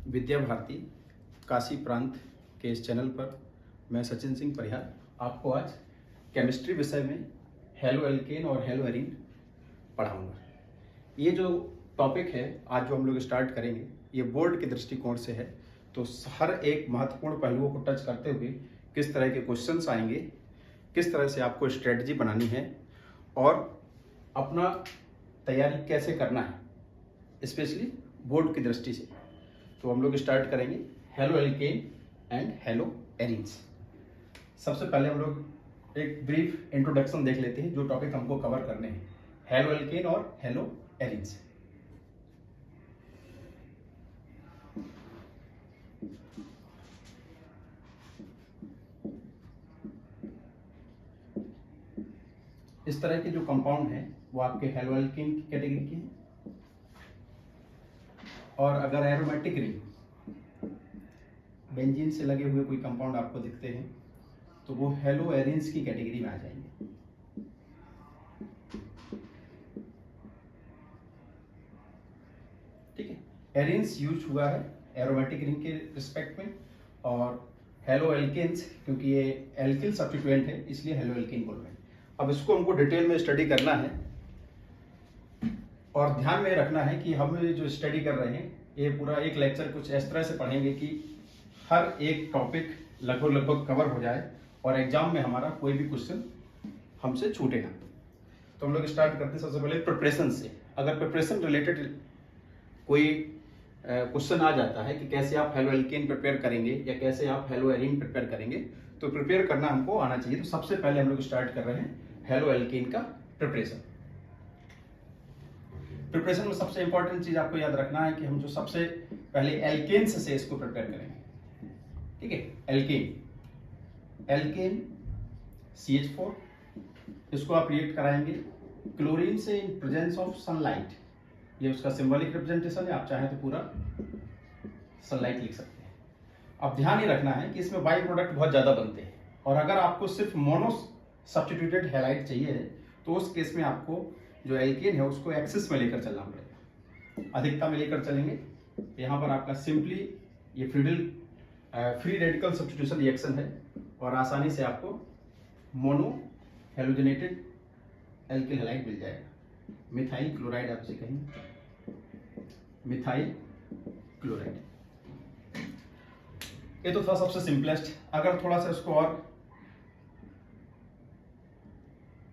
विद्या भारती काशी प्रांत के इस चैनल पर मैं सचिन सिंह परिहार आपको आज केमिस्ट्री विषय में हेलो एल्केन और हेलो एरीन पढ़ाऊंगा। ये जो टॉपिक है आज जो हम लोग स्टार्ट करेंगे ये बोर्ड के दृष्टिकोण से है, तो हर एक महत्वपूर्ण पहलुओं को टच करते हुए किस तरह के क्वेश्चंस आएंगे, किस तरह से आपको स्ट्रेटजी बनानी है और अपना तैयारी कैसे करना है, स्पेशली बोर्ड की दृष्टि से। तो हम लोग स्टार्ट करेंगे halo alkane and hello arenes. सबसे पहले हम लोग एक ब्रीफ इंट्रोडक्शन देख लेते हैं जो टॉपिक हमको कवर करने हैं, हेलो एल्केन और हेलो एरीन्स। इस तरह के जो कंपाउंड हैं वो आपके हेलो एल्केन की कैटेगरी के हैं, और अगर एरोमेटिक रिंग बेंजीन से लगे हुए कोई कंपाउंड आपको दिखते हैं तो वो हेलो एरीन्स की कैटेगरी में आ जाएंगे। ठीक है, एरीन्स यूज हुआ है एरोमेटिक रिंग के रिस्पेक्ट में, और हेलो एल्केन्स क्योंकि ये एल्किल सब्स्टिट्यूएंट है इसलिए हेलो एल्केन बोल रहे हैं। अब इसको हमको डिटेल में स्टडी करना है और ध्यान में रखना है कि हम जो स्टडी कर रहे हैं ये पूरा एक लेक्चर कुछ इस तरह से पढ़ेंगे कि हर एक टॉपिक लगभग कवर हो जाए और एग्जाम में हमारा कोई भी क्वेश्चन हमसे छूटे ना। तो हम लोग स्टार्ट करते हैं सबसे पहले प्रिपरेशन से। अगर प्रिपरेशन रिलेटेड कोई क्वेश्चन आ जाता है कि कैसे आप हेलो एल्केन प्रिपेयर करेंगे या कैसे आप हेलो एरीन प्रिपेयर करेंगे, तो प्रिपेयर करना हमको आना चाहिए। तो सबसे पहले हम लोग स्टार्ट कर रहे हैं हेलो एल्केन का प्रिपरेशन। प्रिपरेशन में सबसे इंपॉर्टेंट चीज आपको याद रखना है कि हम जो सबसे पहले एल्केन्स से इसको प्रिपेयर करेंगे। ठीक है, एल्केन CH4, इसको आप रिएक्ट कराएंगे क्लोरीन से इन प्रेजेंस ऑफ सनलाइट। ये उसका सिंबॉलिक रिप्रेजेंटेशन है, आप चाहें तो पूरा सनलाइट लिख सकते हैं। अब ध्यान ही रखना है कि इसमें बाई प्रोडक्ट बहुत ज्यादा बनते हैं, और अगर आपको सिर्फ मोनो सब्स्टिट्यूटेड हैलाइड चाहिए है तो उस केस में आपको जो एल्केन है उसको एक्सिस में लेकर चलना पड़ेगा, अधिकता में लेकर चलेंगे। यहाँ पर आपका सिंपली ये फ्री रेडिकल सब्स्टिट्यूशन रिएक्शन है और आसानी से आपको मोनो हेलोजनेटेड एल्किल हैलाइड मिल जाएगा। मिथाइल क्लोराइड आप इसे कहेंगे, मिथाइल क्लोराइड। ये तो था सबसे सिंपलेस्ट। अगर थोड़ा सा इसको और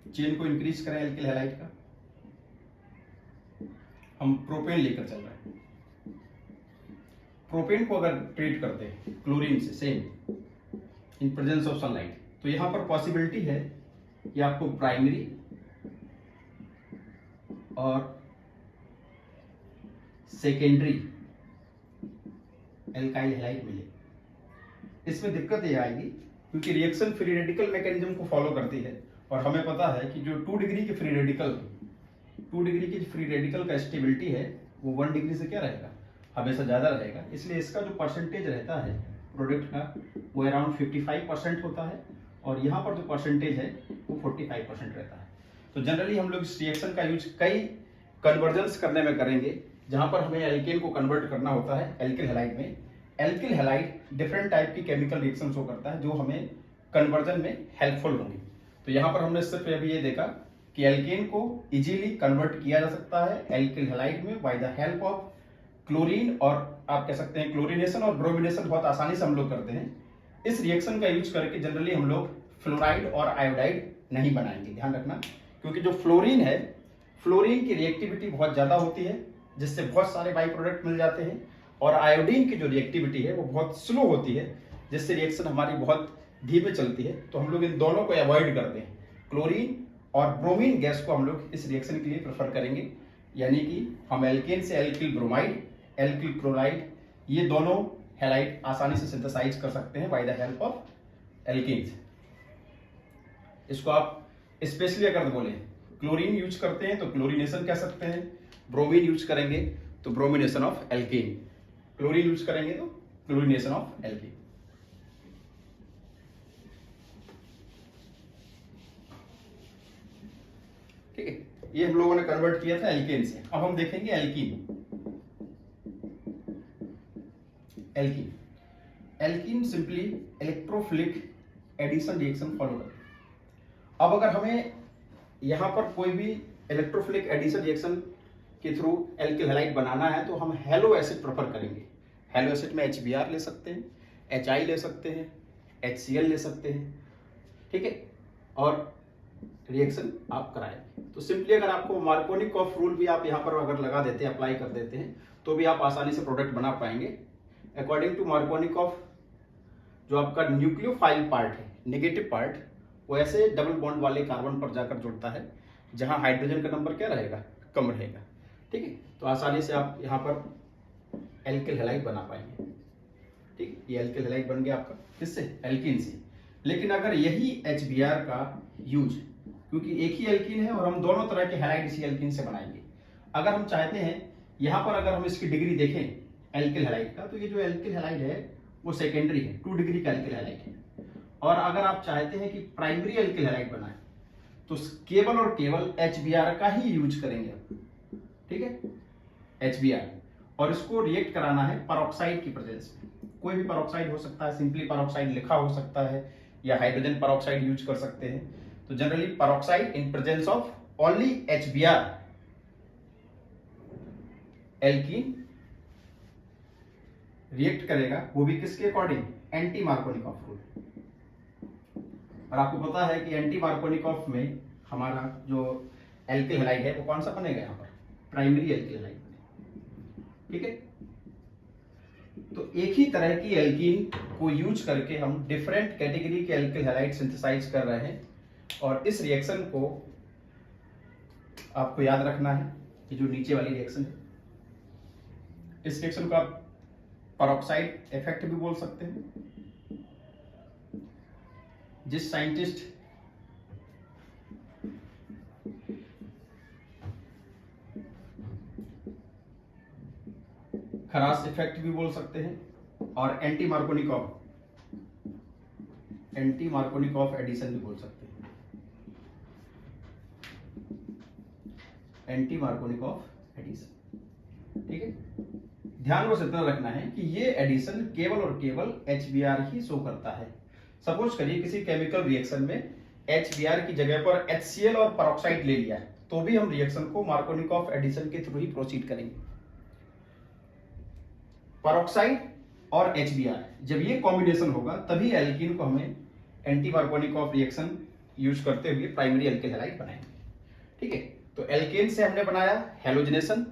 चेन को इंक्रीज करें एल्किल हैलाइड का, हम प्रोपेन लेकर चल रहे हैं। प्रोपेन को अगर ट्रीट करते हैं क्लोरीन से same in presence of sunlight, तो यहां पर पॉसिबिलिटी है कि आपको प्राइमरी और सेकेंडरी एल्काइल हैलाइड मिले। इसमें दिक्कत ये आएगी क्योंकि रिएक्शन फ्री रेडिकल मैकेनिज्म को फॉलो करती है, और हमें पता है कि जो 2 डिग्री के फ्री रेडिकल 2 डिग्री की फ्री रेडिकल का स्टेबिलिटी है वो 1 डिग्री से क्या रहेगा, हमेशा ज्यादा रहेगा। इसलिए इसका जो परसेंटेज रहता है प्रोडक्ट का वो अराउंड 55% होता है, और यहाँ पर जो परसेंटेज है वो 45% रहता है। तो जनरली हम लोग इस रिएक्शन का यूज कई कन्वर्जन्स करने में करेंगे, जहां पर हमें एल्केन को कन्वर्ट करना होता है एल्किल हैलाइड में। एल्किल हैलाइड डिफरेंट टाइप की केमिकल रिएक्शन शो करता है जो हमें कन्वर्जन में हेल्पफुल होंगी। तो यहाँ पर हमने सिर्फ अभी ये देखा कि एल्केन को इजीली कन्वर्ट किया जा सकता है एल्किल हैलाइड में bye the help of chlorine, और आप कह सकते हैं क्लोरीनेशन और ब्रोमिनेशन बहुत आसानी से हम लोग करते हैं। इस रिएक्शन का यूज करके जनरली हम लोग फ्लोराइड और आयोडाइड नहीं बनाएंगे, ध्यान रखना, क्योंकि जो फ्लोरीन है, फ्लोरीन की रिएक्टिविटी बहुत ज्यादा होती है जिससे बहुत सारे बाई प्रोडक्ट मिल जाते हैं, और आयोडीन की जो रिएक्टिविटी है वो बहुत स्लो होती है जिससे रिएक्शन हमारी बहुत धीमे चलती है। तो हम लोग इन दोनों को अवॉइड करते हैं। क्लोरीन और ब्रोमीन गैस को हम लोग इस रिएक्शन के लिए प्रेफर करेंगे, यानी कि हम एल्केन से एल्किल ब्रोमाइड, एल्किल क्लोराइड, ये दोनों हैलाइड आसानी से सिंथेसाइज कर सकते हैं by the help of alkenes. इसको आप स्पेशली अगर बोले क्लोरीन यूज करते हैं तो क्लोरीनेशन कह सकते हैं, ब्रोमीन यूज करेंगे तो bromination of alkene, chlorine use करेंगे तो क्लोरीनेशन ऑफ एल्केन। ठीक है, ये हम लोगों ने कन्वर्ट किया था एल्केन से। अब हम देखेंगे alkene. Alkene. Alkene simply electrophilic addition reaction follow करते हैं। अब अगर हमें यहाँ पर कोई भी इलेक्ट्रोफिलिक एडिशन रिएक्शन के थ्रू एल्किल हैलाइड बनाना है तो हम हैलो एसिड प्रेफर करेंगे। हैलो एसिड में HBr ले सकते हैं, HI ले सकते हैं, HCl ले सकते हैं, ठीक है, और रिएक्शन आप कराएंगे। तो सिंपली अगर आपको मार्कोनिकॉफ रूल भी आप यहाँ पर अगर लगा देते हैं, अप्लाई कर देते हैं, तो भी आप आसानी से प्रोडक्ट बना पाएंगे। अकॉर्डिंग टू मार्कोनिकॉफ जो आपका न्यूक्लियोफाइल पार्ट है, नेगेटिव पार्ट, वो ऐसे डबल बॉन्ड वाले कार्बन पर जाकर जुड़ता है जहां हाइड्रोजन का नंबर क्या रहेगा, कम रहेगा, ठीक है। तो आसानी से आप यहाँ पर एल्किल हैलाइड बना पाएंगे, ठीक। ये एल्किल हैलाइड बन गया आपका किससे, एल्कीन से। लेकिन अगर यही HBr का यूज, क्योंकि एक ही एल्कीन है और हम दोनों तरह के हैलाइड इसी एल्कीन से बनाएंगे, अगर हम चाहते हैं यहाँ पर अगर हम इसकी डिग्री देखें एल्किल हैलाइड का, तो ये जो एल्किल हैलाइड है वो सेकेंडरी है, 2 डिग्री का एल्किल हैलाइड है। और अगर आप चाहते हैं कि प्राइमरी एल्किल हैलाइड बनाए तो केवल और केवल HBr का ही यूज करेंगे, ठीक है, HBr। और इसको रिएक्ट कराना है पेरोक्साइड की प्रेजेंस में। कोई भी पेरोक्साइड हो सकता है, सिंपली पेरोक्साइड लिखा हो सकता है, या हाइड्रोजन पेरोक्साइड यूज कर सकते हैं। तो generally peroxide in presence of only HBr alkene react करेगा, वो भी किसके अकॉर्डिंग, एंटी मार्कोनिकॉफ रूल। और आपको पता है कि एंटी मार्कोनिकॉफ में हमारा जो एल्किल हैलाइड है वो कौन सा बनेगा, यहाँ पर प्राइमरी एल्किल हैलाइड बनेगा, ठीक है। तो एक ही तरह की एल्कीन को यूज करके हम डिफरेंट कैटेगरी के एल्किल हैलाइड सिंथेसाइज कर रहे हैं। और इस रिएक्शन को आपको याद रखना है कि जो नीचे वाली रिएक्शन है, इस रिएक्शन को आप पेरोक्साइड इफेक्ट भी बोल सकते हैं। जिस साइंटिस्ट खरास इफेक्ट भी बोल सकते हैं, और एंटी मार्कोनिकॉफ एडिशन भी बोल सकते हैं, एंटी मार्कोनिकॉफ एडिशन, ठीक है। ध्यान बस इतना रखना है कि ये एडिशन केवल और केवल HBr ही शो करता है। सपोज करिए किसी केमिकल रिएक्शन में HBr की जगह पर HCl और पेरोक्साइड ले लिया है, तो भी हम रिएक्शन को मार्कोनिकॉफ एडिशन के थ्रू ही प्रोसीड करेंगे। पेरोक्साइड और HBr जब ये कॉम्बिनेशन होगा तभी एल्कीन को हमें एंटी मार्कोनिकॉफ रिएक्शन यूज करते हुए प्राइमरी एल्किल हैलाइड बनाएंगे, ठीक है। तो एल्केन से हमने बनाया हैलोजनेशन,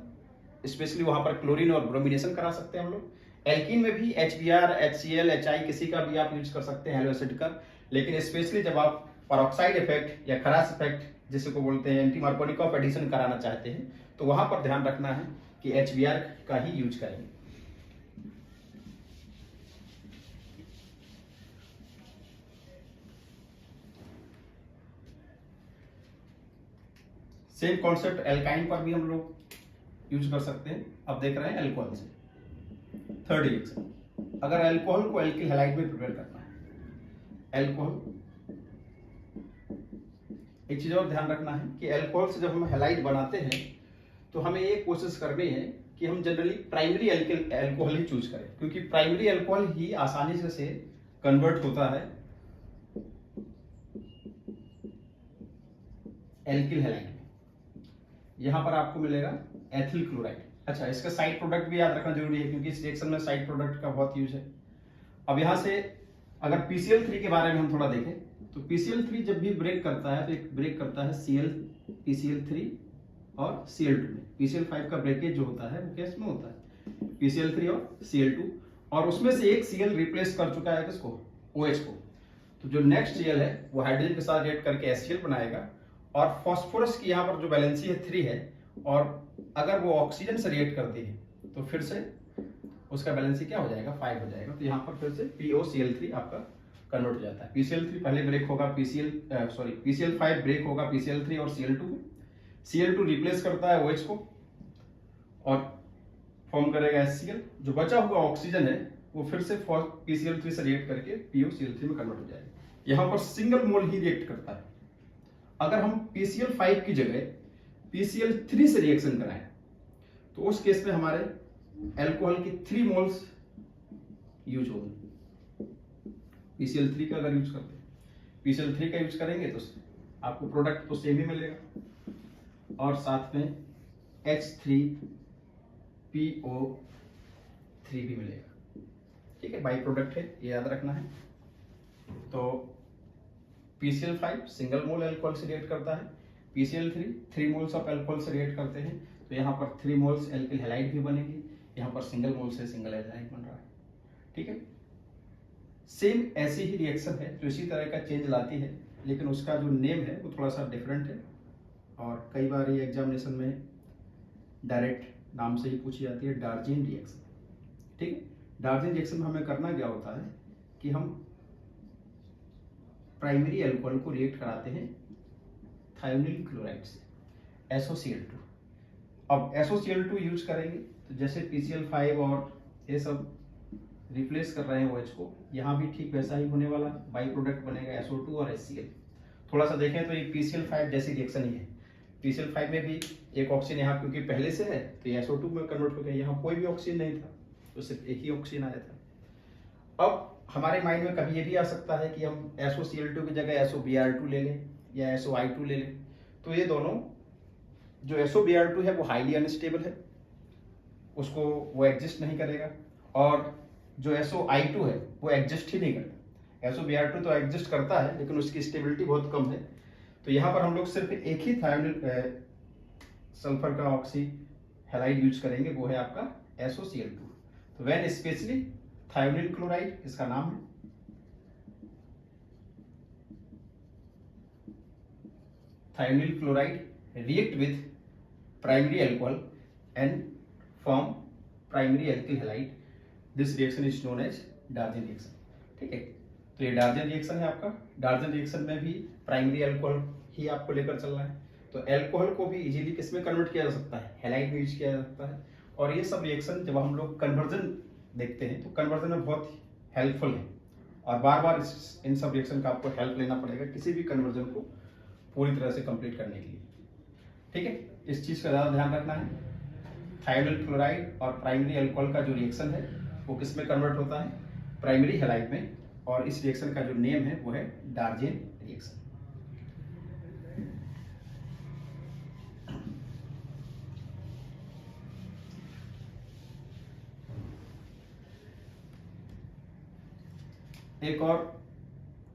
स्पेशली वहां पर क्लोरीन और ब्रोमिनेशन करा सकते हैं हम लोग। एल्कीन में भी HBr, HCl, HI किसी का भी आप यूज कर सकते हैं हैलो एसिड का। लेकिन स्पेशली जब आप पेरोक्साइड इफेक्ट या खरास इफेक्ट जिसे को बोलते हैं एंटी मार्कोनिकॉफ एडिशन कराना चाहते हैं, तो वहां पर ध्यान रखना है कि HBr का ही यूज करेंगे। सेम कॉन्सेप्ट एल्काइन पर भी हम लोग यूज कर सकते हैं। अब देख रहे हैं एल्कोहल से थर्ड रिएक्शन। अगर एल्कोहल को एल्किल हैलाइड में प्रिपेयर करना है, एल्कोहल, एक चीज और ध्यान रखना है कि एल्कोहल से जब हम हैलाइड बनाते हैं तो हमें ये कोशिश करनी है कि हम जनरली प्राइमरी एल्कोहल ही चूज करें, क्योंकि प्राइमरी एल्कोहल ही आसानी से कन्वर्ट होता है एल्किल हैलाइड में। यहां पर आपको मिलेगा एथिल क्लोराइड। अच्छा, इसका साइड प्रोडक्ट भी याद रखना जरूरी है, क्योंकि इस रिएक्शन में साइड प्रोडक्ट का बहुत यूज है। अब यहां से अगर PCl3 के बारे में हम थोड़ा देखें तो PCl3 जब भी ब्रेक करता है तो एक ब्रेक करता है PCl3 और Cl2 में। PCl5 का ब्रेकेज जो होता है वो किस में होता है, PCl3 और Cl2, और उसमें से एक Cl रिप्लेस कर चुका है किसको, OH को। तो जो नेक्स्ट Cl है वो हाइड्रोजन के साथ रिएक्ट करके HCl बनाएगा, और फास्फोरस की यहाँ पर जो वैलेंसी है 3 है, और अगर वो ऑक्सीजन से रिएक्ट करती है तो फिर से उसका वैलेंसी क्या हो जाएगा, 5 हो जाएगा। तो यहाँ पर फिर से POCl3 आपका कन्वर्ट हो जाता है। PCl3 पहले ब्रेक होगा PCl5 ब्रेक होगा PCl3 और Cl2 में। Cl2 रिप्लेस करता है OH को और फॉर्म करेगा HCl। जो बचा हुआ ऑक्सीजन है वो फिर से PCl3 से रिएक्ट करके POCl3 में कन्वर्ट हो जाएगा। यहाँ पर सिंगल मोल ही रिएक्ट करता है। अगर हम PCl5 की जगह PCl3 से रिएक्शन कराएं तो उस केस में हमारे एल्कोहल की 3 मोल्स यूज होगी। PCl3 का अगर यूज करते हैं, PCl3 का यूज करेंगे तो आपको प्रोडक्ट तो सेम ही मिलेगा, और साथ में H3PO3 भी मिलेगा। ठीक है, बाई प्रोडक्ट है, ये याद रखना है। तो PCl5 सिंगल मोल अल्कोहल से रिएक्ट करता है, PCl3 3 मोल्स ऑफ अल्कोहल से रिएक्ट करते हैं, तो यहाँ पर 3 मोल्स एल्किल हैलाइड भी बनेगी, यहाँ पर सिंगल मोल से सिंगल हैलाइड बन रहा है। ठीक है, सेम ऐसी ही रिएक्शन है जो इसी तरह का चेंज लाती है, लेकिन उसका जो नेम है वो थोड़ा सा डिफरेंट है, और कई बार ये एग्जामिनेशन में डायरेक्ट नाम से ही पूछी जाती है, डार्जिन रिएक्शन। ठीक है, डार्जिन रिएक्शन में हमें करना क्या होता है कि हम प्राइमरी अल्कोहल को रिएक्ट कराते हैं थायोनिल क्लोराइड से, SOCl2। अब SOCl2 यूज करेंगे तो जैसे PCl5 और ये सब रिप्लेस कर रहे हैं OH को, यहाँ भी ठीक वैसा ही होने वाला, बाई प्रोडक्ट बनेगा SO2 और HCl। थोड़ा सा देखें तो ये PCl5 जैसी रिएक्शन ही है, PCl5 में भी एक ऑक्सीजन यहाँ क्योंकि पहले से है तो ये SO2 में कन्वर्ट हो गया, यहाँ कोई भी ऑक्सीजन नहीं था तो सिर्फ एक ही ऑक्सीजन आया था। अब हमारे माइंड में कभी ये भी आ सकता है कि हम SOCl2 की जगह SOBr2 ले लें या SOI2 ले लें, तो ये दोनों जो SOBr2 है वो हाईली अनस्टेबल है, उसको वो एग्जिस्ट नहीं करेगा, और जो SOI2 है वो एग्जिस्ट ही नहीं करता। SOBr2 तो एग्जिस्ट करता है लेकिन उसकी स्टेबिलिटी बहुत कम है, तो यहाँ पर हम लोग सिर्फ एक ही थायोनिल सल्फर का ऑक्सी हैलाइड यूज करेंगे, वो है आपका SOCl2। तो व्हेन स्पेशली थायोनिल क्लोराइड, इसका नाम है thionyl chloride, react with primary alcohol and form primary alkyl halide, this reaction is known as Darzens reaction. ठीक है, तो ये डार्जिन रिएक्शन है आपका। डार्जिन रिएक्शन में भी प्राइमरी अल्कोहल ही आपको लेकर चलना है, तो अल्कोहल को भी इजीली किसमें कन्वर्ट किया जा सकता है, हैलाइड में यूज किया जा सकता है। और ये सब रिएक्शन जब हम लोग कन्वर्जन देखते हैं तो कन्वर्जन में बहुत हेल्पफुल है, और बार बार इन सब रिएक्शन का आपको हेल्प लेना पड़ेगा किसी भी कन्वर्जन को पूरी तरह से कंप्लीट करने के लिए। ठीक है, इस चीज का ज्यादा ध्यान रखना है। थायोनिल क्लोराइड और प्राइमरी अल्कोहल का जो रिएक्शन है वो किस में कन्वर्ट होता है, प्राइमरी हैलाइड में, और इस रिएक्शन का जो नेम है वो है डार्जिन रिएक्शन। एक और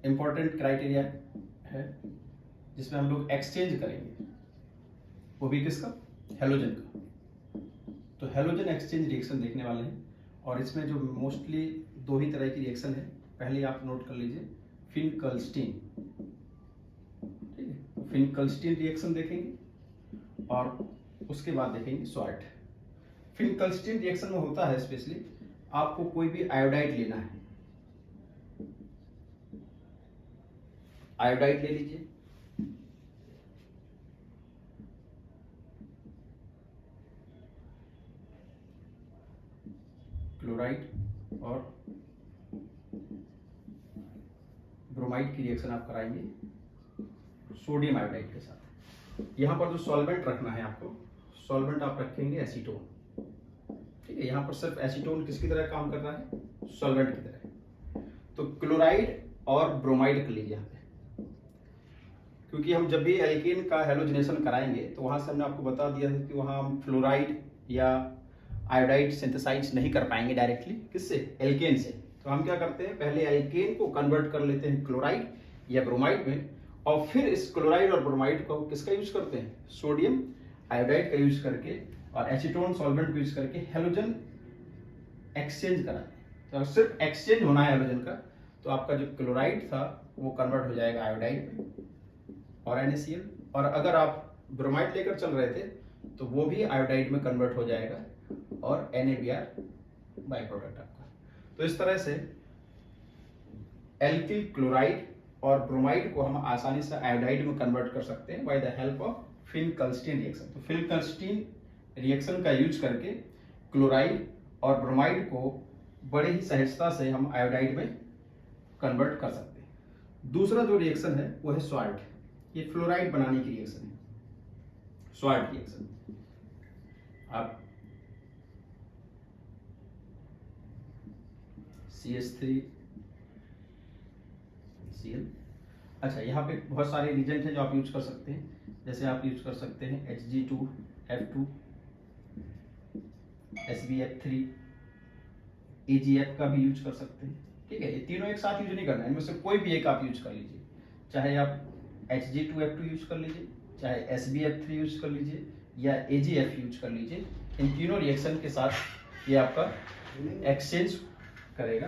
इंपॉर्टेंट क्राइटेरिया है जिसमें हम लोग एक्सचेंज करेंगे, वो भी किसका, हेलोजन का। तो हेलोजन एक्सचेंज रिएक्शन देखने वाले हैं, और इसमें जो मोस्टली दो ही तरह की रिएक्शन है, पहले आप नोट कर लीजिए, फिनकल्स्टीन। ठीक है, फिनकल्स्टीन रिएक्शन देखेंगे और उसके बाद देखेंगे स्वार्ट। फिनकल्स्टीन रिएक्शन में होता है स्पेशली आपको कोई भी आयोडाइड लेना है, आयोडाइड ले लीजिए, क्लोराइड और ब्रोमाइड की रिएक्शन आप कराएंगे सोडियम आयोडाइड के साथ। यहाँ पर जो सॉल्वेंट रखना है आपको, सॉल्वेंट आप रखेंगे एसीटोन। ठीक है, यहाँ पर सिर्फ एसीटोन किसकी तरह काम कर रहा है, सॉल्वेंट की तरह। तो क्लोराइड और ब्रोमाइड कर लीजिए यहाँ पे, क्योंकि हम जब भी एल्केन का हेलोजनेशन कराएंगे तो वहां से हमने आपको बता दिया है कि वहां हम फ्लोराइड या आयोडाइड सिंथेसाइज नहीं कर पाएंगे डायरेक्टली, किससे, एल्केन से। तो हम क्या करते हैं, पहले एल्केन को कन्वर्ट कर लेते हैं क्लोराइड या ब्रोमाइड में, और फिर इस क्लोराइड और ब्रोमाइड को किसका यूज करते हैं, सोडियम आयोडाइड का यूज करके और एसीटोन सॉल्वेंट यूज करके हेलोजन एक्सचेंज कराते हैं। तो सिर्फ एक्सचेंज होना है हेलोजन का, तो आपका जो क्लोराइड था वो कन्वर्ट हो जाएगा आयोडाइड में और NaCl, और अगर आप ब्रोमाइड लेकर चल रहे थे तो वो भी आयोडाइड में कन्वर्ट हो जाएगा और NaBr बाई प्रोडक्ट आपका। तो इस तरह से एल्किल क्लोराइड और ब्रोमाइड को हम आसानी से आयोडाइड में कन्वर्ट कर सकते हैं by the help of Finkelstein reaction. तो फिनकल्स्टीन रिएक्शन का यूज करके क्लोराइड और ब्रोमाइड को बड़े ही सहजता से हम आयोडाइड में कन्वर्ट कर सकते हैं। दूसरा जो रिएक्शन है वो है स्वार्ट, ये फ्लोराइड बनाने की रिएक्शन है, स्वार्ट रिएक्शन। आप CH3Cl। अच्छा, यहाँ पे बहुत सारे रिएजेंट हैं जो आप यूज कर सकते हैं, जैसे आप यूज कर सकते हैं Hg2F2, SbF3, AgF का भी यूज कर सकते हैं। ठीक है, ये तीनों एक साथ यूज नहीं करना है, इनमें से कोई भी एक आप यूज कर लीजिए, चाहे आप Hg2F2 यूज कर लीजिए, चाहे SbF3 यूज कर लीजिए, या AgF यूज कर लीजिए। इन तीनों रिएक्शन के साथ ये आपका एक्सचेंज करेगा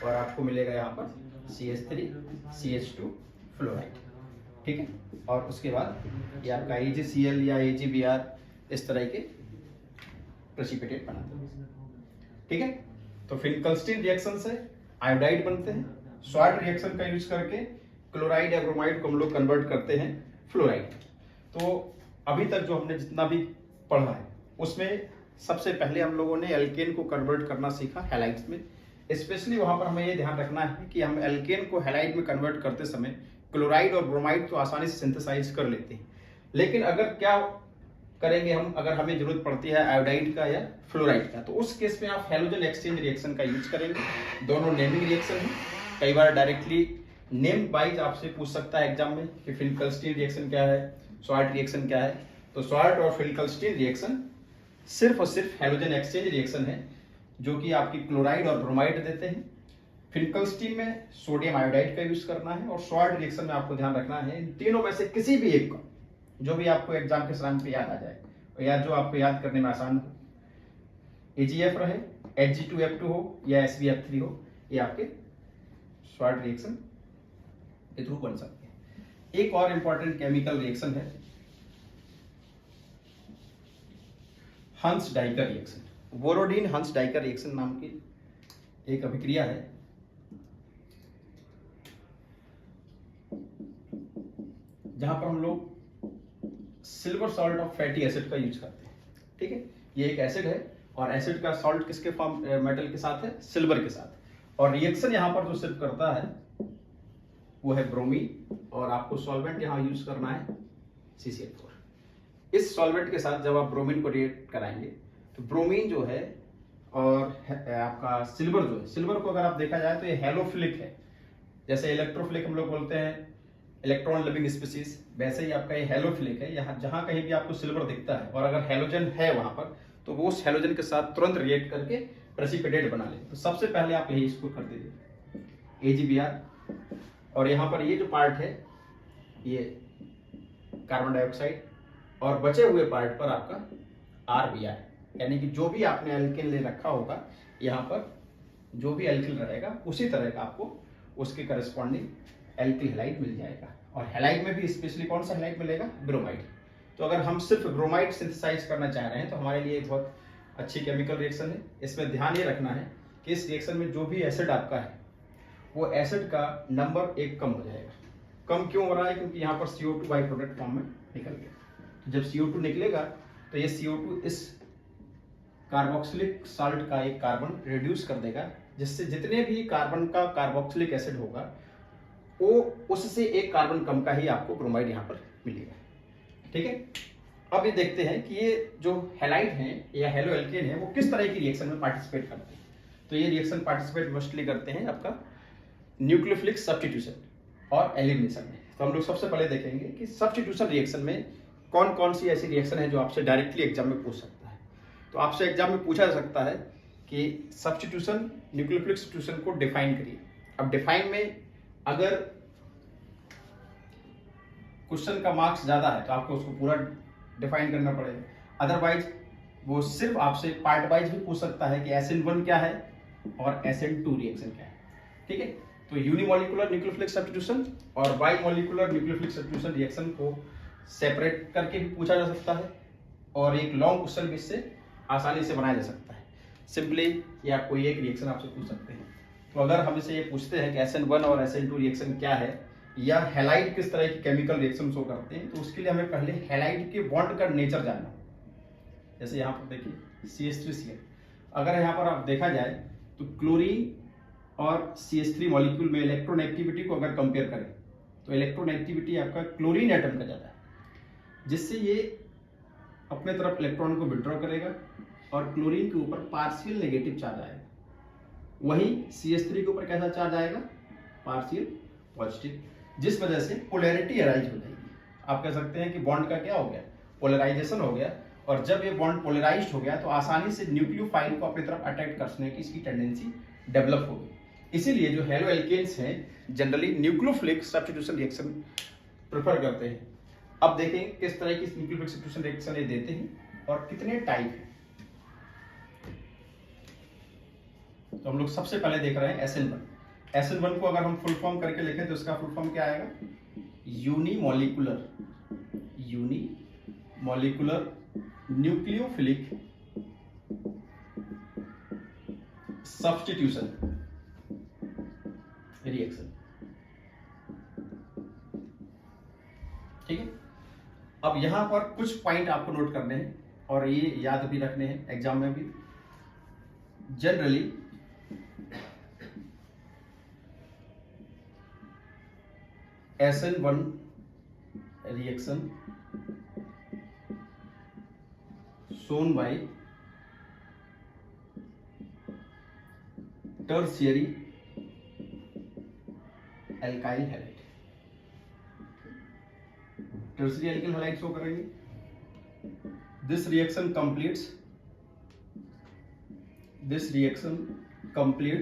और आपको मिलेगा यहाँ पर CH3CH2 फ्लोराइड। ठीक है, और उसके बाद ये आपका AgCl या AgBr इस तरह के प्रेसिपिटेट बनाते हैं। ठीक है, तो फिनकल्स्टीन रिएक्शन से आयोडाइड बनते हैं। स्वाट रिएक्शन का यूज करके क्लोराइड या ब्रोमाइड को हम लोग कन्वर्ट करते हैं फ्लोराइड। तो अभी तक जो हमने जितना भी पढ़ा है उसमें सबसे पहले हम लोगों ने एल्केन को कन्वर्ट करना सीखा हैलाइड्स में। स्पेशली वहां पर हमें ये ध्यान रखना है कि हम एल्केन को हैलाइड में कन्वर्ट करते समय क्लोराइड और ब्रोमाइड तो आसानी से सिंथेसाइज कर लेते हैं, लेकिन अगर क्या करेंगे हम, अगर हमें जरूरत पड़ती है आयोडाइड का या फ्लोराइड का, तो उस केस में आप हैलोजन एक्सचेंज रिएक्शन का यूज करेंगे। दोनों नेमिंग रिएक्शन है, कई बार डायरेक्टली नेम वाइज आपसे पूछ सकता है एग्जाम में कि फिनकल्स्टीन रिएक्शन क्या है, स्वाट रिएक्शन क्या है। तो स्वाट और फिनकल्स्टीन रिएक्शन सिर्फ और सिर्फ हैलोजन एक्सचेंज रिएक्शन है, जो कि आपकी क्लोराइड और ब्रोमाइड देते हैं। फिनकल्स्टीन में सोडियम आयोडाइड का यूज करना है, और स्वाट रिएक्शन में आपको ध्यान रखना है इन तीनों में से किसी भी एक का, जो भी आपको एग्जाम के समय पे याद आ जाए या जो आपको याद करने में आसान हो। AgF रहे, Hg2F2 हो या SbF3 हो, ये आपके स्वाट रिएक्शन के थ्रू बन सकते हैं। एक और इंपॉर्टेंट केमिकल रिएक्शन है हंस डाइकर रिएक्शन। बोरोडीन हंस डाइकर रिएक्शन नाम की एक अभिक्रिया है, जहां पर हम लोग silver salt of fatty acid का यूज करते हैं। ठीक है, ये एक एसिड है और एसिड का सॉल्ट किसके फॉर्म मेटल के साथ है, सिल्वर के साथ। और रिएक्शन यहाँ पर जो सिर्फ करता है वो है ब्रोमीन, और आपको सॉल्वेंट यहाँ यूज करना है CCl4। इस सॉल्वेंट के साथ जब आप ब्रोमीन को रिएक्ट कराएंगे तो ब्रोमीन जो है और आपका सिल्वर जो है, सिल्वर को अगर आप देखा जाए तो ये हेलोफिलिक है। जैसे इलेक्ट्रोफिलिक हम लोग बोलते हैं इलेक्ट्रॉन लिविंग स्पीसीज, वैसे ही आपका ये हेलोफिलिक है। यहाँ जहां कहीं भी आपको सिल्वर दिखता है और अगर हेलोजन है वहां पर, तो वो उस हेलोजन के साथ तुरंत रिएक्ट करके प्रेसिपिटेट बना ले। तो सबसे पहले आप यही इसको कर दीजिए AgBr, और यहाँ पर ये जो पार्ट है ये कार्बन डाइऑक्साइड, और बचे हुए पार्ट पर आपका RBr, यानी कि जो भी आपने एल्केन ले रखा होगा यहाँ पर जो भी एल्किल रहेगा उसी तरह का आपको उसके करस्पॉन्डिंग एल्किल हैलाइड मिल जाएगा। और हैलाइड में भी स्पेशली कौन सा हैलाइड मिलेगा, ब्रोमाइड। तो अगर हम सिर्फ ब्रोमाइड सिंथेसाइज करना चाह रहे हैं तो हमारे लिए बहुत अच्छी केमिकल रिएक्शन है। इसमें ध्यान ये रखना है कि इस रिएक्शन में जो भी एसिड आपका है वो एसिड का नंबर एक कम हो जाएगा। कम क्यों हो रहा है, क्योंकि यहाँ पर CO2 बाई प्रोडक्ट फॉर्म में निकल गया। जब CO2 निकलेगा तो ये CO2 इस कार्बोक्सिलिक साल्ट का एक कार्बन रिड्यूस कर देगा, जिससे जितने भी कार्बन का कार्बोक्सिलिक एसिड होगा वो उससे एक कार्बन कम का ही आपको ब्रोमाइड यहाँ पर मिलेगा। ठीक है, अब ये देखते हैं कि ये जो हैलाइड हैं या हेलो एल्केन है वो किस तरह की रिएक्शन में पार्टिसिपेट करते हैं। तो ये रिएक्शन पार्टिसिपेट मोस्टली करते हैं आपका न्यूक्लियोफिलिक सब्स्टिट्यूशन और एलिमिनेशन में। तो हम लोग सबसे पहले देखेंगे कि सब्स्टिट्यूशन रिएक्शन में कौन कौन सी ऐसी रिएक्शन है जो आपसे डायरेक्टली एग्जाम में पूछ सकता है। तो आपसे एग्जाम में पूछा जा सकता है कि सब्स्टिट्यूशन, न्यूक्लियोफिलिक सब्स्टिट्यूशन को डिफाइन करिए। अब डिफाइन में अगर क्वेश्चन का मार्क्स ज्यादा है तो आपको उसको पूरा डिफाइन करना पड़ेगा, अदरवाइज वो सिर्फ आपसे पार्ट वाइज भी पूछ सकता है कि SN1 क्या है और SN2 रिएक्शन क्या है। ठीक है, तो यूनिमोलिकुलर न्यूक्लियोफिलिक सब्स्टिट्यूशन और by molecular nucleophilic substitution reaction को सेपरेट करके भी पूछा जा सकता है, और एक लॉन्ग क्वेश्चन भी इससे आसानी से बनाया जा सकता है। सिंपली या कोई एक रिएक्शन आपसे पूछ सकते हैं। तो अगर हमसे ये पूछते हैं कि SN1 और SN2 रिएक्शन क्या है या हैलाइड किस तरह की केमिकल रिएक्शन शो करते हैं, तो उसके लिए हमें पहले हैलाइड के बॉन्ड का नेचर जानना होगा। जैसे यहाँ पर देखिए CH3Cl, अगर यहाँ पर आप देखा जाए तो क्लोरीन और CH3 मॉलिक्यूल में इलेक्ट्रोनेगेटिविटी को अगर कंपेयर करें तो इलेक्ट्रोनेगेटिविटी आपका क्लोरीन एटम का ज़्यादा है, जिससे ये अपने तरफ इलेक्ट्रॉन को विड्रॉ करेगा और क्लोरीन के ऊपर पार्शियल नेगेटिव चार्ज आएगा। वहीं CH3 के ऊपर कैसा चार्ज आएगा, पार्शियल पॉजिटिव, जिस वजह से पोलैरिटी अराइज हो जाएगी। आप कह सकते हैं कि बॉन्ड का क्या हो गया, पोलराइजेशन हो गया, और जब ये बॉन्ड पोलराइज्ड हो गया तो आसानी से न्यूक्लियोफाइल को अपनी तरफ अट्रैक्ट करने की इसकी टेंडेंसी डेवलप होगी। इसीलिए जो हेलो एल्केन्स हैं generally nucleophilic substitution reaction prefer करते हैं। अब देखें किस तरह की न्यूक्लियोफिलिक सब्स्टिट्यूशन रिएक्शन ये देते हैं और कितने टाइप हैं। तो हम लोग सबसे पहले देख रहे हैं SN1। SN1 को अगर हम फुल फॉर्म करके लिखें तो इसका फुल फॉर्म क्या आएगा, यूनिमॉलिक्यूलर न्यूक्लियोफिलिक सब्स्टिट्यूशन रिएक्शन। ठीक है, अब यहां पर कुछ पॉइंट आपको नोट करने हैं और ये याद भी रखने हैं एग्जाम में भी। Generally SN1 reaction shown by tertiary alkyl halide। tertiary alkyl halide show करेंगे। this reaction completes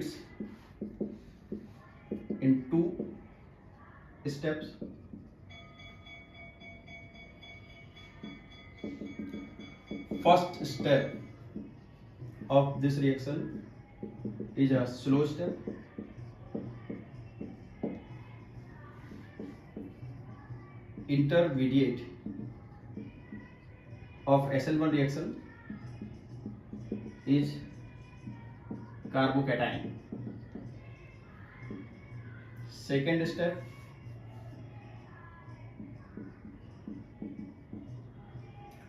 in 2 steps। First step of this reaction is a slow step, intermediate of SN1 reaction is carbocation। Second step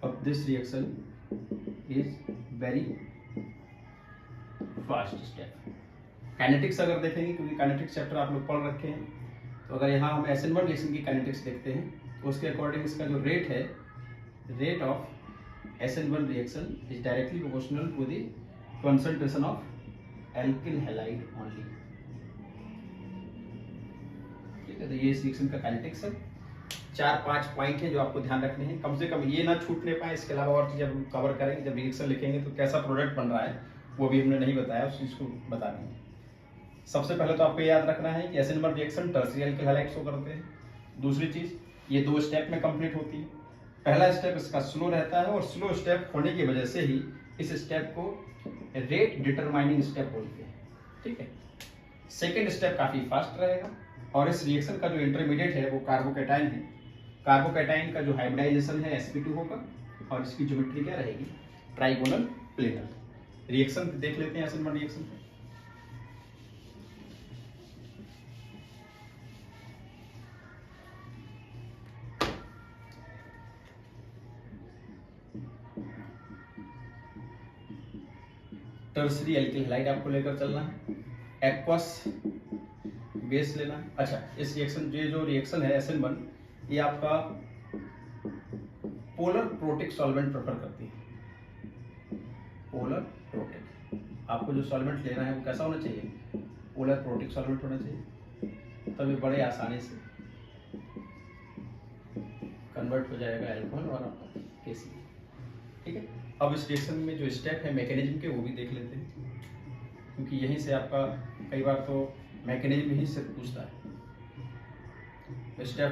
of this reaction is very fast step। Kinetics अगर देखेंगे, क्योंकि kinetics chapter आप लोग पढ़ रखे हैं, तो अगर यहाँ हम SN1 रिएक्शन की काइनेटिक्स देखते हैं तो उसके अकॉर्डिंग इसका जो रेट है, rate of SN1 reaction is directly proportional to the concentration of alkyl halide only. ठीक है, तो ये इस रिएक्शन का काइनेटिक्स है। 4-5 पॉइंट है जो आपको ध्यान रखने हैं, कम से कम ये ना छूटने पाए। इसके अलावा और चीज़ हम कवर करेंगे जब रिएक्शन लिखेंगे, तो कैसा प्रोडक्ट बन रहा है वो भी हमने नहीं बताया, उस चीज़ को बता देंगे। सबसे पहले तो आपको याद रखना है कि SN1 reaction tertiary alkyl halide show करते हैं। दूसरी चीज़, ये 2 स्टेप में कंप्लीट होती है। पहला स्टेप इसका स्लो रहता है और स्लो स्टेप होने की वजह से ही इस स्टेप को रेट डिटरमाइनिंग स्टेप बोलते हैं। ठीक है, सेकेंड स्टेप काफ़ी फास्ट रहेगा और इस रिएक्शन का जो इंटरमीडिएट है वो कार्बोकैटायन है। कार्बोकैटायन का जो हाइब्रिडाइजेशन है sp2 होगा और इसकी ज्योमेट्री क्या रहेगी, ट्राइगोनल प्लेनर। रिएक्शन देख लेते हैं SN1 reaction. Tertiary alkyl halide आपको लेकर चलना है, एक्वस बेस लेना है। अच्छा, इस रिएक्शन जो रिएक्शन है SN1, ये आपका पोलर प्रोटिक सॉल्वेंट प्रेफर करती है। पोलर प्रोटिक, आपको जो सॉल्वेंट लेना है वो कैसा होना चाहिए, पोलर प्रोटिक सॉल्वेंट होना चाहिए, तभी बड़े आसानी से कन्वर्ट हो जाएगा एल्कोहल और आपका केसी। ठीक है, अब इस रिएक्शन में जो स्टेप है मैकेनिज्म के वो भी देख लेते हैं, क्योंकि यहीं से आपका कई बार तो मैकेनिज्म ही से पूछता है। स्टेप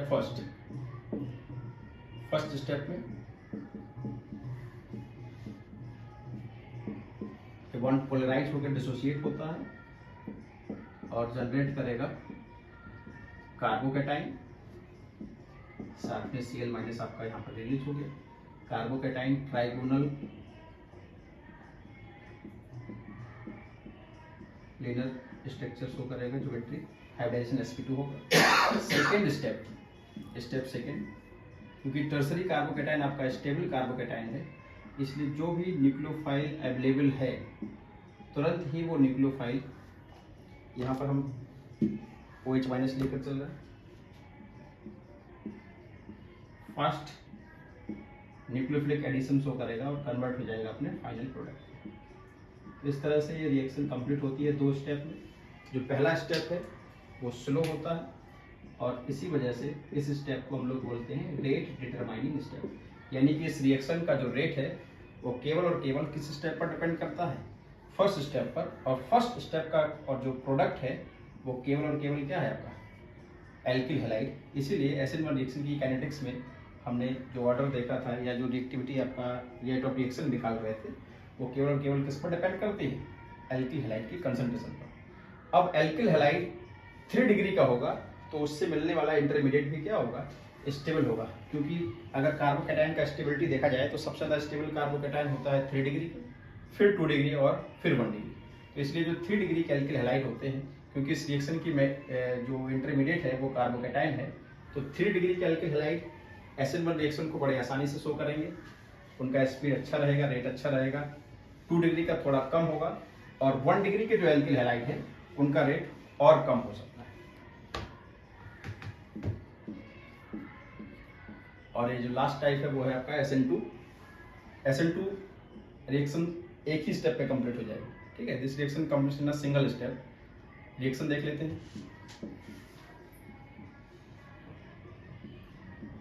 फर्स्ट स्टेप में बॉन्ड पोलराइज होकर डिसोसिएट होता है और जनरेट करेगा कार्बोकैटाइन, साथ में Cl- आपका यहाँ पर रिलीज हो गया। Carbocation trigonal planar structure show करेगा, ज्योमेट्री हाइब्रिडाइजेशन sp2 होगा। सेकेंड स्टेप सेकेंड, क्योंकि टर्शरी कार्बोकैटाइन आपका स्टेबल कार्बोकैटाइन है, इसलिए जो भी न्यूक्लियोफाइल अवेलेबल है तुरंत ही वो न्यूक्लियोफाइल, यहाँ पर हम OH- लेकर चल रहे हैं, फास्ट न्यूक्लियोफिलिक एडिशन शो करेगा और कन्वर्ट हो जाएगा अपने फाइनल प्रोडक्ट। इस तरह से ये रिएक्शन कंप्लीट होती है 2 स्टेप में। जो पहला स्टेप है वो स्लो होता है और इसी वजह से इस स्टेप को हम लोग बोलते हैं रेट डिटरमाइनिंग स्टेप, यानी कि इस रिएक्शन का जो रेट है वो केवल और केवल किस स्टेप पर डिपेंड करता है, फर्स्ट स्टेप पर। और फर्स्ट स्टेप का और जो प्रोडक्ट है वो केवल और केवल क्या है आपका, एल्किल हैलाइड। इसीलिए SN1 रिएक्शन की काइनेटिक्स में हमने जो ऑर्डर देखा था या जो रिएक्टिविटी आपका रेट ऑफ रिएक्शन निकाल रहे थे वो केवल और केवल किस पर डिपेंड करती है, एल्किल हैलाइड की कंसंट्रेशन पर। अब एल्किल हैलाइड 3 डिग्री का होगा तो उससे मिलने वाला इंटरमीडिएट भी क्या होगा, स्टेबल होगा। क्योंकि अगर कार्बोकैटायन का स्टेबिलिटी देखा जाए तो सबसे ज़्यादा स्टेबल कार्बोकैटायन होता है 3 डिग्री का, फिर 2 डिग्री और फिर 1 डिग्री। तो इसलिए जो 3 डिग्री के एल्किल हैलाइड होते हैं, क्योंकि इस रिएक्शन की जो इंटरमीडिएट है वो कार्बोकैटायन है, तो 3 डिग्री के एल्किल हैलाइड SN1 रिएक्शन को बड़े आसानी से शो करेंगे। उनका स्पीड अच्छा रहेगा, रेट अच्छा रहेगा। 2 डिग्री का थोड़ा कम होगा और 1 डिग्री के जो एल्किल हैलाइड है उनका रेट और कम हो सकता है। और ये जो लास्ट टाइप है वो है आपका SN2। SN2 रिएक्शन एक ही स्टेप पे कंप्लीट हो जाएगी, ठीक है। This reaction complete in a single step. Reaction देख लेते हैं।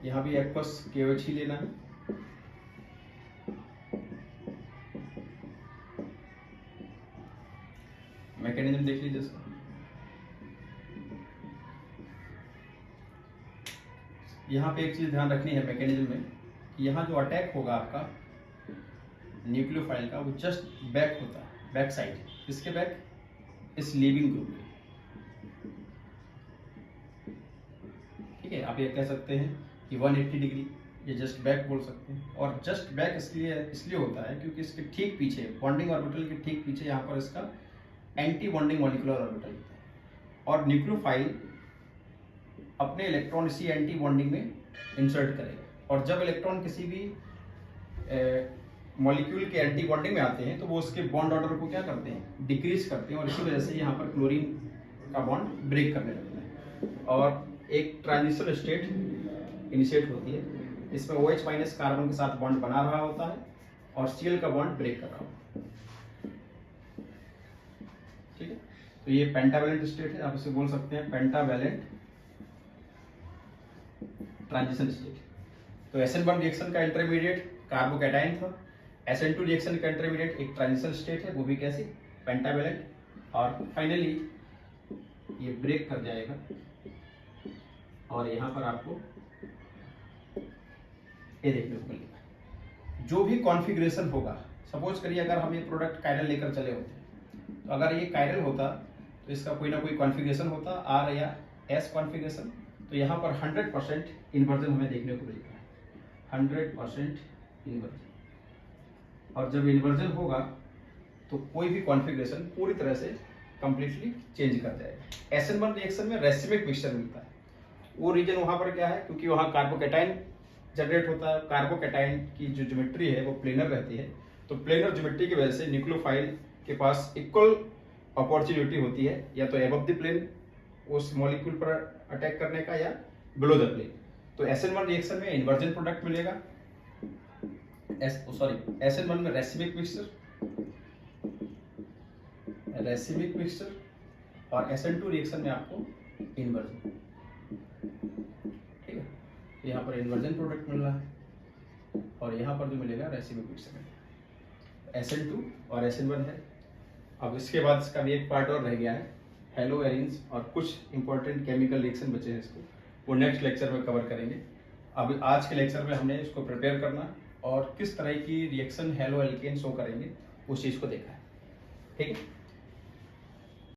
यहाँ भी एक्वस KOH ही लेना है। मैकेनिज्म देख लीजिए इसका। यहाँ पे एक चीज ध्यान रखनी है मैकेनिज्म में कि यहाँ जो अटैक होगा आपका न्यूक्लियोफाइल का वो जस्ट बैक होता है, बैक साइड। किसके बैक, इस लीविंग ग्रुप के, ठीक है। आप ये कह सकते हैं कि 180 डिग्री, ये जस्ट बैक बोल सकते हैं। और जस्ट बैक इसलिए होता है क्योंकि इसके ठीक पीछे बॉन्डिंग ऑर्बिटल के ठीक पीछे यहाँ पर इसका एंटी बॉन्डिंग मॉलिक्यूलर ऑर्बिटल होता है और न्यूक्लियोफाइल अपने इलेक्ट्रॉन इसी एंटी बॉन्डिंग में इंसर्ट करेगा। और जब इलेक्ट्रॉन किसी भी मॉलिक्यूल के एंटी बॉन्डिंग में आते हैं तो वो उसके बॉन्ड ऑर्डर को क्या करते हैं, डिक्रीज करते हैं और इसी वजह से यहाँ पर क्लोरीन का बॉन्ड ब्रेक करने लगता है और एक ट्रांजिशन स्टेट इनिशिएट होती है। इसमें OH माइनस कार्बन के साथ बॉन्ड बना रहा होता है और Cl का बॉन्ड ब्रेक कर रहा होता है, ठीक है। तो ये पेंटावैलेंट स्टेट है, आप इसे बोल सकते हैं पेंटावैलेंट ट्रांजिशन स्टेट। तो SN1 रिएक्शन का इंटरमीडिएट कार्बोकैटायन था। SN2 रिएक्शन का इंटरमीडिएट एक ट्रांजिशन स्टेट है, वो भी कैसे, पेंटावैलेंट। और फाइनली ये ब्रेक कर जाएगा और यहाँ पर आपको ये देखने को मिलेगा। जो भी कॉन्फ़िगरेशन होगा, सपोज करिए अगर हम ये प्रोडक्ट कायरल लेकर चले होते तो अगर ये कायरल होता तो इसका कोई ना कोई कॉन्फ़िगरेशन होता, R या S कॉन्फ़िगरेशन। तो यहाँ पर 100% इन्वर्जन हमें देखने को मिलता है, 100% इन्वर्जन। और जब इन्वर्जन होगा तो कोई भी कॉन्फ़िगरेशन पूरी तरह से कंप्लीटली चेंज कर जाएगा। SN1 रिएक्शन में रेसिमिक मिक्सचर मिलता है। वो रीजन वहाँ पर क्या है, क्योंकि वहाँ कार्बोकैटायन जनरेट होता है। कार्बोकैटायन की जो ज्योमेट्री है वो प्लेनर रहती है, तो प्लेनर ज्योमेट्री की वजह से न्यूक्लियोफाइल के पास इक्वल अपॉर्चुनिटी होती है, या तो एबव द प्लेन उस मॉलिक्यूल पर अटैक करने का या बिलो द प्लेन। तो SN1 रिएक्शन में इन्वर्जन प्रोडक्ट मिलेगा, SN1 में रेसिमिक मिक्सचर और SN2 रिएक्शन में आपको इन्वर्जन, ठीक है। यहाँ पर इन्वर्जन प्रोडक्ट मिल रहा है और यहाँ पर जो मिलेगा रेसिमिक मिक्सचर। SN2 और SN1 है। अब इसके बाद इसका भी एक पार्ट और रह गया है, हेलो एरिन्स, और कुछ इंपॉर्टेंट केमिकल रिएक्शन बचे हैं, इसको वो नेक्स्ट लेक्चर में कवर करेंगे। अब आज के लेक्चर में हमने इसको प्रिपेयर करना और किस तरह की रिएक्शन हेलो एल्केन शो करेंगे उस चीज़ को देखा है, ठीक है।